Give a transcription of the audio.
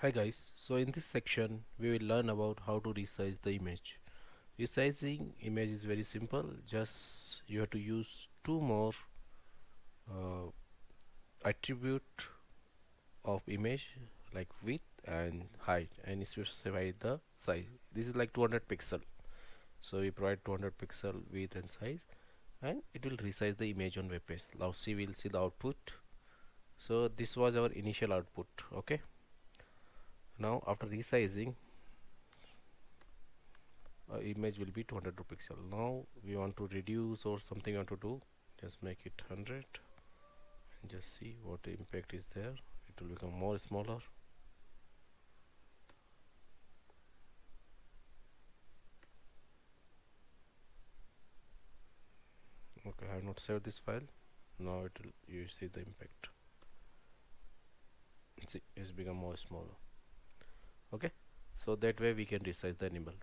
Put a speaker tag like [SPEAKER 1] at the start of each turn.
[SPEAKER 1] Hi guys, so in this section we will learn about how to resize the image. Resizing image is very simple, just you have to use two more uh, attribute of image like width and height and specify the size. This is like 200 pixel, so we provide 200 pixel width and size and it will resize the image on web page. Now we'll see the output. So this was our initial output. Okay, now after resizing image will be 200 pixel. Now we want to reduce or something we want to do, just make it 100 and just see what the impact is there. It will become more smaller. Okay, I have not saved this file. Now it will, you see the impact. See, it's become more smaller. Okay, so that way we can resize the animal.